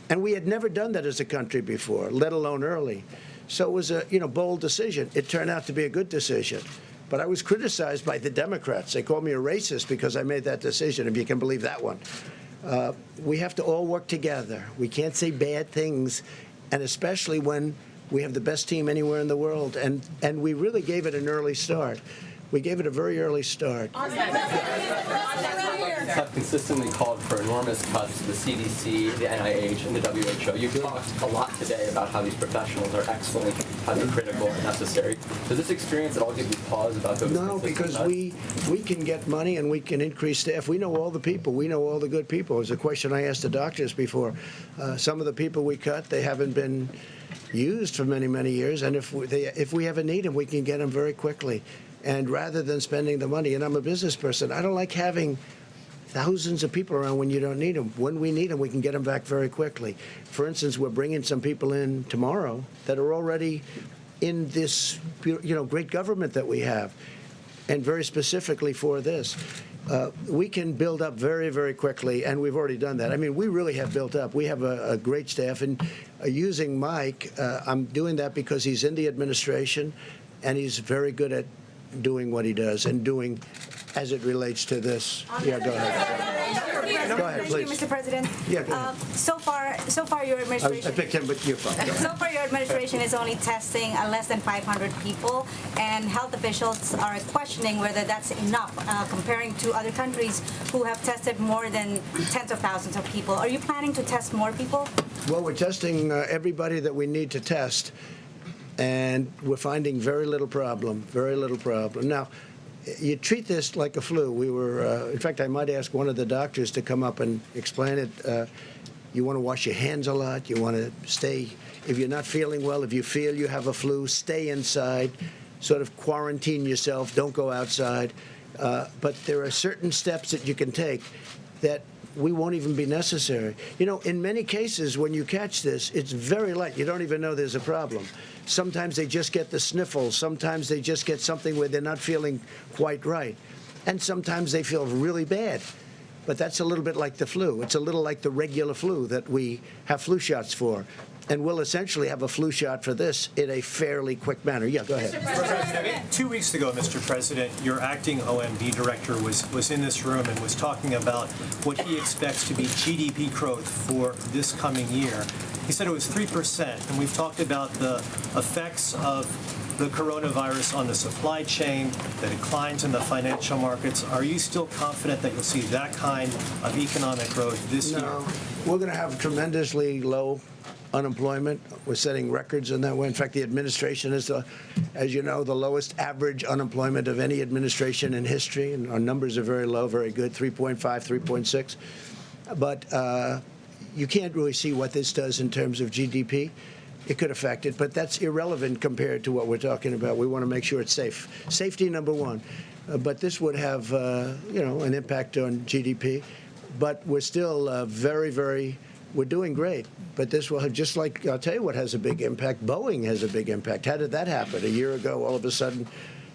And we had never done that as a country before, let alone early. So it was a bold decision. It turned out to be a good decision. But I was criticized by the Democrats. They called me a racist because I made that decision, if you can believe that one. We have to all work together. We can't say bad things, and especially when we have the best team anywhere in the world. And we really gave it an early start. We gave it a very early start. Have consistently called for enormous cuts to the CDC, the NIH, and the WHO. You've talked a lot today about how these professionals are excellent, how they're critical and necessary. Does this experience at all give you pause about those? No, because we can get money and we can increase staff. We know all the people. We know all the good people. It was a question I asked the doctors before. Some of the people we cut, they haven't been used for many, many years, and if we ever need them, we can get them very quickly. And rather than spending the money, and I'm a business person, I don't like having thousands of people around when you don't need them. When we need them, we can get them back very quickly. For instance, we're bringing some people in tomorrow that are already in this, great government that we have, and very specifically for this. We can build up very, very quickly, and we've already done that. I mean, we really have built up. We have a great staff, and using Mike, I'm doing that because he's in the administration, and he's very good at doing what he does and doing as it relates to this. Yeah, go ahead. Go ahead, please. Mr. President. Yeah, go ahead. So far, your administration. I picked him, but you're fine. So far, your administration is only testing less than 500 people, and health officials are questioning whether that's enough, comparing to other countries who have tested more than tens of thousands of people. Are you planning to test more people? Well, we're testing everybody that we need to test, and we're finding very little problem. Now, you treat this like a flu. We were, in fact, I might ask one of the doctors to come up and explain it. You want to wash your hands a lot. You want to stay, if you're not feeling well, if you feel you have a flu, stay inside, sort of quarantine yourself, don't go outside. But there are certain steps that you can take that we won't even be necessary. In many cases, when you catch this, it's very light. You don't even know there's a problem. Sometimes they just get the sniffles. Sometimes they just get something where they're not feeling quite right. And sometimes they feel really bad. But that's a little bit like the flu. It's a little like the regular flu that we have flu shots for. And we'll essentially have a flu shot for this in a fairly quick manner. Yeah, go ahead. President, 2 weeks ago, Mr. President, your acting OMB director was in this room and was talking about what he expects to be GDP growth for this coming year. He said it was 3%, and we've talked about the effects of the coronavirus on the supply chain, the declines in the financial markets. Are you still confident that you'll see that kind of economic growth this year? No, we're going to have tremendously low unemployment. We're setting records in that way. In fact, the administration is, as you know, the lowest average unemployment of any administration in history, and our numbers are very low, very good, 3.5, 3.6. But you can't really see what this does in terms of GDP. It could affect it, but that's irrelevant compared to what we're talking about. We want to make sure it's safe. Safety, number one. But this would have, an impact on GDP. But we're still we're doing great. But this will have, just like, I'll tell you what has a big impact. Boeing has a big impact. How did that happen? A year ago, all of a sudden,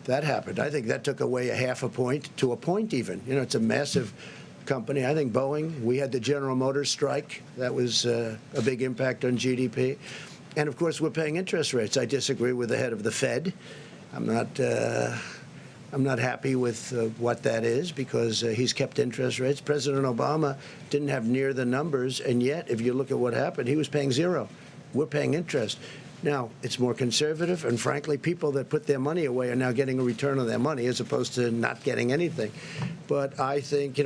that happened. I think that took away a half a point to a point even. It's a massive company. I think Boeing, we had the General Motors strike. That was a big impact on GDP. And, of course, we're paying interest rates. I disagree with the head of the Fed. I'm not happy with what that is because he's kept interest rates. President Obama didn't have near the numbers, and yet, if you look at what happened, he was paying zero. We're paying interest. Now, it's more conservative, and frankly, people that put their money away are now getting a return on their money as opposed to not getting anything. But I think,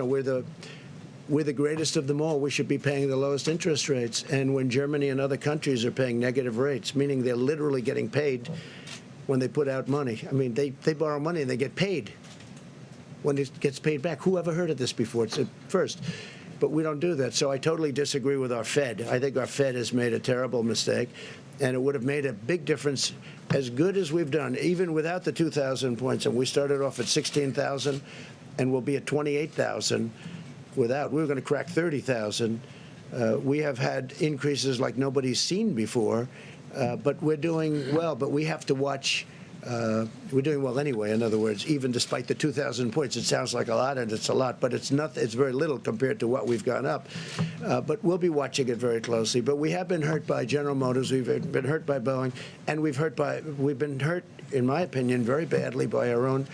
we're the greatest of them all. We should be paying the lowest interest rates. And when Germany and other countries are paying negative rates, meaning they're literally getting paid when they put out money. I mean, they borrow money and they get paid when it gets paid back. Who ever heard of this before? It's a first. But we don't do that. So I totally disagree with our Fed. I think our Fed has made a terrible mistake, and it would have made a big difference, as good as we've done, even without the 2,000 points. And we started off at 16,000, and we'll be at 28,000 without. We were going to crack 30,000. We have had increases like nobody's seen before. But we're doing well, but we have to watch. We're doing well anyway, in other words, even despite the 2,000 points. It sounds like a lot, and it's a lot, but it's not. It's very little compared to what we've gone up. But we'll be watching it very closely. But we have been hurt by General Motors. We've been hurt by Boeing, and we've been hurt, in my opinion, very badly by our own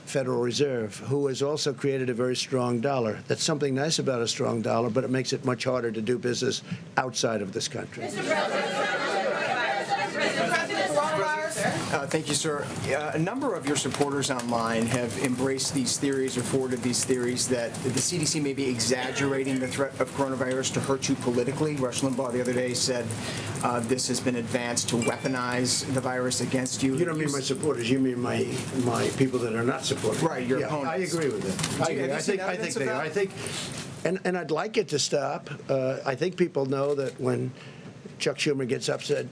Federal Reserve, who has also created a very strong dollar. That's something nice about a strong dollar, but it makes it much harder to do business outside of this country. Mr. President, Thank you, sir. A number of your supporters online have embraced these theories or forwarded these theories that the CDC may be exaggerating the threat of coronavirus to hurt you politically. Rush Limbaugh the other day said this has been advanced to weaponize the virus against you. You don't mean my supporters. You mean my people that are not supporters. Right, your yeah, opponents. I agree with that. I agree. I think they are. I think, and I'd like it to stop. I think people know that when Chuck Schumer gets upset,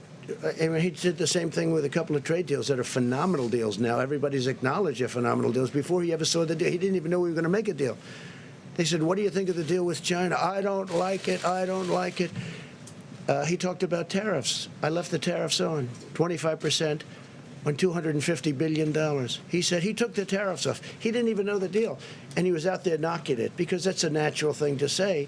I mean, he did the same thing with a couple of trade deals that are phenomenal deals now. Everybody's acknowledged they're phenomenal deals. Before he ever saw the deal, he didn't even know we were going to make a deal. They said, what do you think of the deal with China? I don't like it. I don't like it. He talked about tariffs. I left the tariffs on, 25% on $250 billion. He said he took the tariffs off. He didn't even know the deal. And he was out there knocking it because that's a natural thing to say.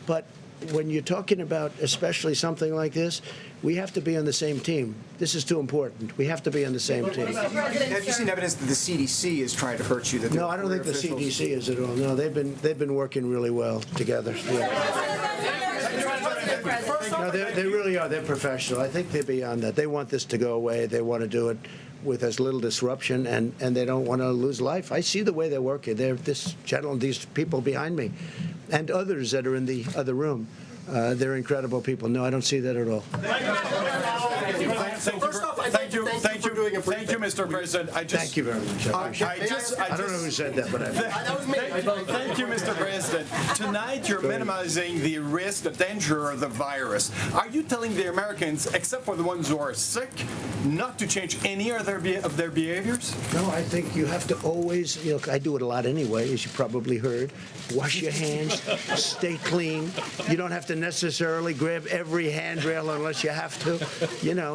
But when you're talking about especially something like this, we have to be on the same team. This is too important. We have to be on the same team. Have you seen evidence that the CDC is trying to hurt you? That no, I don't think the CDC is at all. No, they've been working really well together. Yeah. No, they really are. They're professional. I think they're beyond that. They want this to go away. They want to do it with as little disruption, and they don't want to lose life. I see the way they're working. This gentleman, these people behind me, and others that are in the other room. They're incredible people. No, I don't see that at all. Thank you, Mr. President. Thank you very much. I don't know who said that, but thank you, Mr. President. Tonight, you're minimizing the risk, the danger of the virus. Are you telling the Americans, except for the ones who are sick, not to change any of their behaviors? No, I think you have to always, I do it a lot anyway, as you probably heard. Wash your hands, stay clean. You don't have to necessarily grab every handrail unless you have to.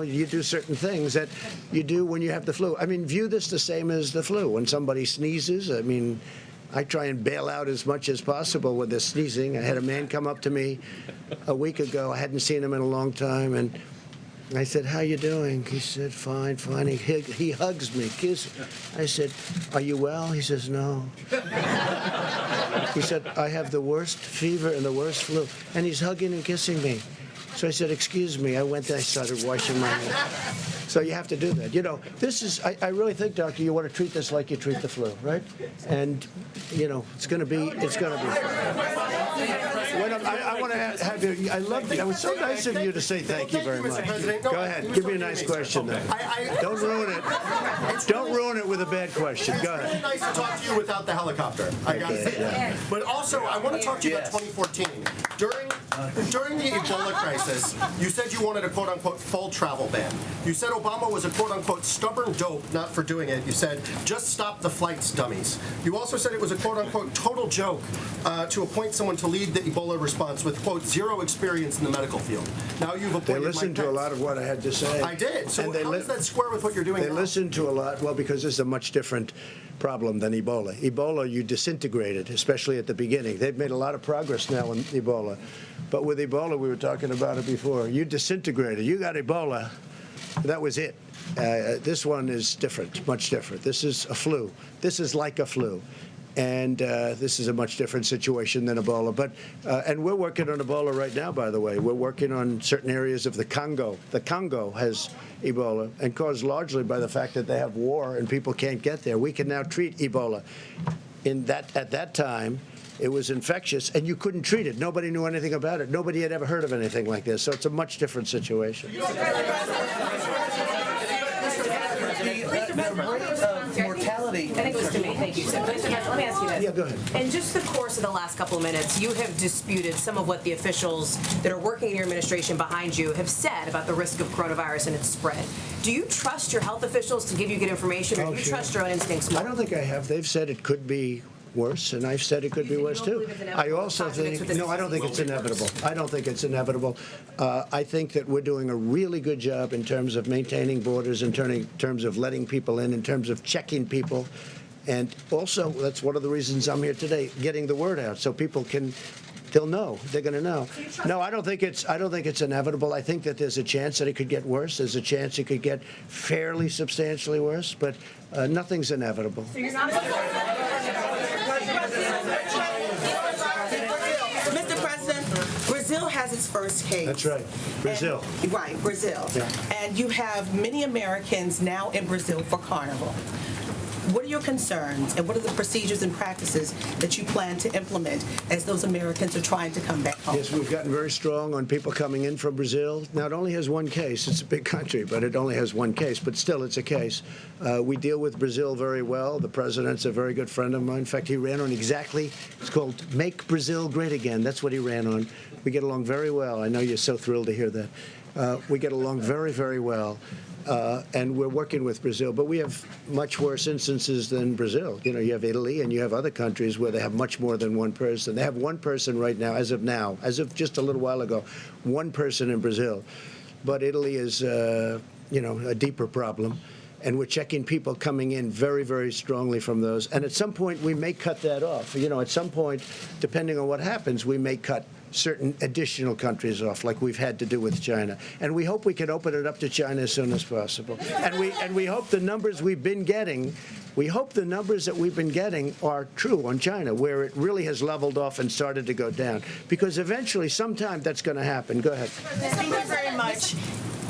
You do certain things that you do when you have the flu. I mean, view this the same as the flu. When somebody sneezes, I mean, I try and bail out as much as possible with the sneezing. I had a man come up to me a week ago. I hadn't seen him in a long time, and I said, how you doing? He said, fine, fine. He hugs me, kisses. I said, are you well? He says, no. He said, I have the worst fever and the worst flu. And he's hugging and kissing me. So I said, excuse me. I went there, I started washing my hands. So you have to do that. This is, I really think, Doctor, you want to treat this like you treat the flu, right? And, it's going to be. I want to have you, I love you. It was so nice of you to say thank you very much. Go ahead. Give me a nice question, then. Don't ruin it. Don't ruin it with a bad question. Go ahead. It's really nice to talk to you without the helicopter. I got to say that. But also, I want to talk to you about 2014. During the Ebola crisis, you said you wanted a quote-unquote full travel ban. You said Obama was a quote-unquote stubborn dope, not for doing it. You said, just stop the flights, dummies. You also said it was a quote-unquote total joke to appoint someone to lead the Ebola response with, quote, zero experience in the medical field. Now you've appointed They listened to a lot of what I had to say. I did. So how does that square with what you're doing now? They listened to a lot, well, because this is a much different problem than Ebola. Ebola, you disintegrated, especially at the beginning. They've made a lot of progress now in Ebola. But with Ebola, we were talking about it before. You disintegrated. You got Ebola. That was it. This one is different, much different. This is a flu. This is like a flu. And this is a much different situation than Ebola. But and we're working on Ebola right now, by the way. We're working on certain areas of the Congo. The Congo has Ebola, and caused largely by the fact that they have war and people can't get there. We can now treat Ebola. At that time, it was infectious, and you couldn't treat it. Nobody knew anything about it. Nobody had ever heard of anything like this. So it's a much different situation. Mortality. I think it was to me. Thank you. So, let me ask you this. Yeah, go ahead. In just the course of the last couple of minutes, you have disputed some of what the officials that are working in your administration behind you have said about the risk of coronavirus and its spread. Do you trust your health officials to give you good information, or do you trust your own instincts more? I don't think I have. They've said it could be worse, and I've said it could be worse too. I also think, no, I don't think it's inevitable. I don't think it's inevitable. I think that we're doing a really good job in terms of maintaining borders, in terms of letting people in terms of checking people. And also, that's one of the reasons I'm here today, getting the word out so people they'll know. They're going to know. No, I don't think it's inevitable. I think that there's a chance that it could get worse. There's a chance it could get fairly substantially worse, but nothing's inevitable. So you're not Mr. President, Brazil has its first case. That's right. Brazil. Right, Brazil. Yeah. And you have many Americans now in Brazil for Carnival. What are your concerns, and what are the procedures and practices that you plan to implement as those Americans are trying to come back home? Yes, we've gotten very strong on people coming in from Brazil. Now, it only has one case. It's a big country, but it only has one case. But still, it's a case. We deal with Brazil very well. The president's a very good friend of mine. In fact, he ran on exactly, it's called Make Brazil Great Again. That's what he ran on. We get along very well. I know you're so thrilled to hear that. We get along very, very well. And we're working with Brazil, but we have much worse instances than Brazil. You know, you have Italy and you have other countries where they have much more than one person. They have one person right now, as of just a little while ago, one person in Brazil. But Italy is, you know, a deeper problem. And we're checking people coming in very, very strongly from those. And at some point, we may cut that off. You know, at some point, depending on what happens, we may cut certain additional countries off, like we've had to do with China. And we hope we can open it up to China as soon as possible. And we hope the numbers we've been getting, are true on China, where it really has leveled off and started to go down. Because eventually, sometime, that's going to happen. Go ahead. Thank you very much.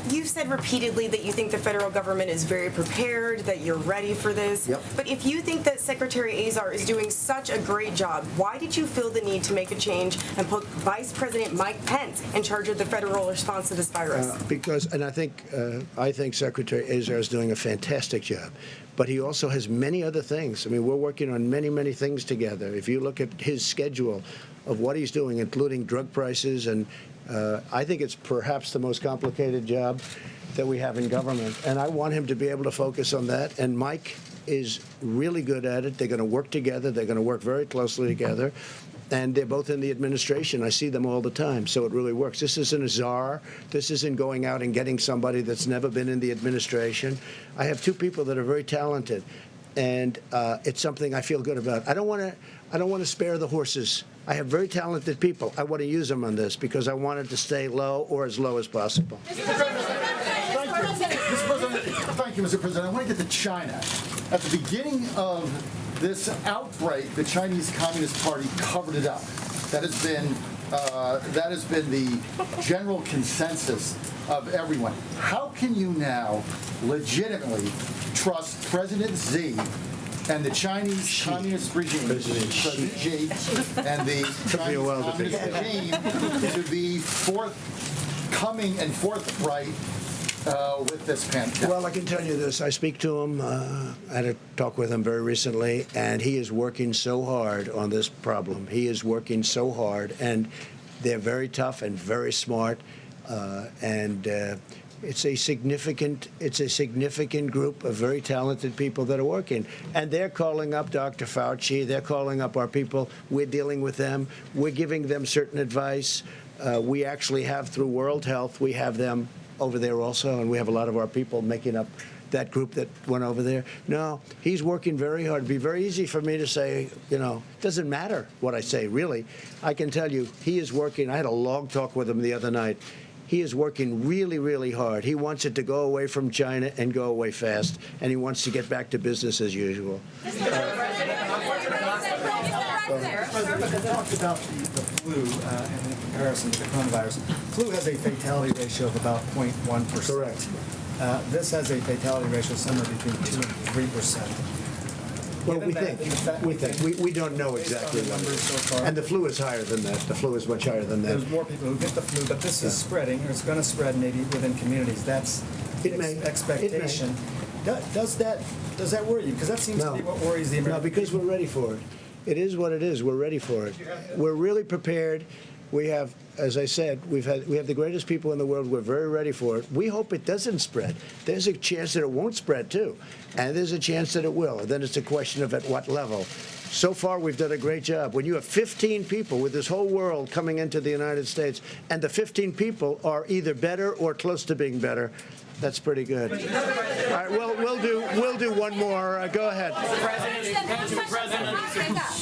You've said repeatedly that you think the federal government is very prepared, that you're ready for this. Yep. But if you think that Secretary Azar is doing such a great job, why did you feel the need to make a change and put Vice President Mike Pence in charge of the federal response to this virus? I think Secretary Azar is doing a fantastic job. But he also has many other things. I mean, we're working on many, many things together. If you look at his schedule of what he's doing, including drug prices, and I think it's perhaps the most complicated job that we have in government. And I want him to be able to focus on that. And Mike is really good at it. They're going to work together. They're going to work very closely together. And they're both in the administration. I see them all the time, so it really works. This isn't a czar. This isn't going out and getting somebody that's never been in the administration. I have two people that are very talented, and it's something I feel good about. I don't want to spare the horses. I have very talented people. I want to use them on this because I want it to stay low or as low as possible. Thank you, Mr. President. I want to get to China. At the beginning of this outbreak, the Chinese Communist Party covered it up. That has been the general consensus of everyone. How can you now legitimately trust President Xi and the Chinese Communist regime, President Xi, and the Chinese Communist regime to be forthcoming and forthright with this pandemic? Well, I can tell you this. I speak to him. I had a talk with him very recently, and he is working so hard on this problem. He is working so hard, and they're very tough and very smart, it's a significant group of very talented people that are working. And they're calling up Dr. Fauci. They're calling up our people. We're dealing with them. We're giving them certain advice. We actually have, through World Health, we have them over there also, and we have a lot of our people making up that group that went over there. No, he's working very hard. It'd be very easy for me to say, you know, it doesn't matter what I say, really. I can tell you, he is working. I had a long talk with him the other night. He is working really, really hard. He wants it to go away from China and go away fast, and he wants to get back to business as usual. Because I talked about the flu and in comparison to the coronavirus. Flu has a fatality ratio of about 0.1%. Correct. This has a fatality ratio somewhere between 2 and 3%. Well, we don't know exactly the numbers so far. And the flu is higher than that. The flu is much higher than that. There's more people who get the flu, but this is spreading, or it's going to spread maybe within communities. That's expectation. Does that worry you? Because that seems to be what worries the American No, because we're ready for it. It is what it is. We're ready for it. We're really prepared. We have, as I said, we have the greatest people in the world. We're very ready for it. We hope it doesn't spread. There's a chance that it won't spread, too. And there's a chance that it will. And then it's a question of at what level. So far, we've done a great job. When you have 15 people with this whole world coming into the United States, and the 15 people are either better or close to being better, That's pretty good. All right, we'll do one more. Go ahead.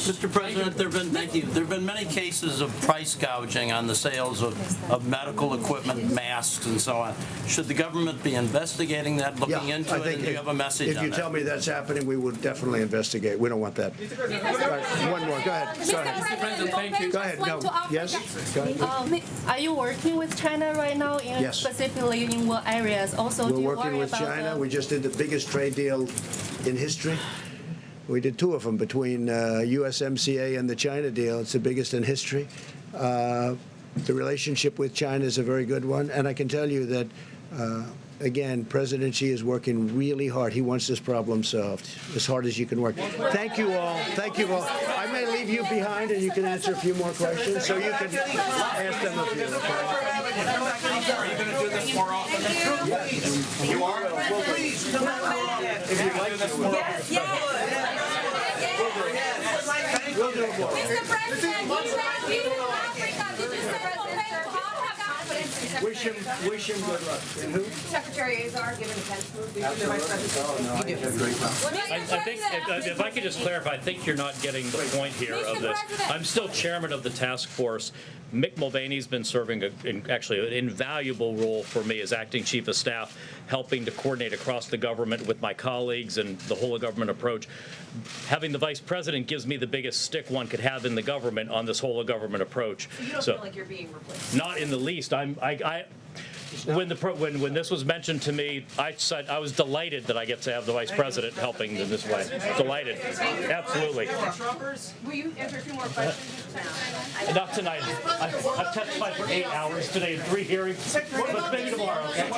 Mr. President, there have been many cases of price gouging on the sales of medical equipment, masks, and so on. Should the government be investigating that, looking into it, and do you have a message on that? If you tell me that's happening, we will definitely investigate. We don't want that. Right, one more. Go ahead. Go ahead. Mr. President, thank you. Go ahead. No. Yes? Go ahead. Are you working with China right now, specifically in what areas? Also, we're working with China. We just did the biggest trade deal in history. We did two of them between USMCA and the China deal. It's the biggest in history. The relationship with China is a very good one. And I can tell you that, again, President Xi is working really hard. He wants this problem solved as hard as you can work. Thank you all. Thank you all. I may leave you behind and you can answer a few more questions. So you can ask them a few. Are you going to do this more often? Yes. You are? Please, come on. If you'd like to. We'll do it more. Mr. President, Africa. Did you say Wish him good luck. And who? Secretary Azar, given the Pence move, I think if I could just clarify, I think you're not getting the point here of this. I'm still chairman of the task force. Mick Mulvaney's been serving actually an invaluable role for me as acting chief of staff, helping to coordinate across the government with my colleagues and the whole of government approach. Having the vice president gives me the biggest stick one could have in the government on this whole of government approach. So you don't feel like you're being replaced? Not in the least. When this was mentioned to me, I said I was delighted that I get to have the vice president helping in this way. Delighted, absolutely. Will you answer a few more questions? Not tonight. I've testified for 8 hours today in 3 hearings. But maybe tomorrow. Okay?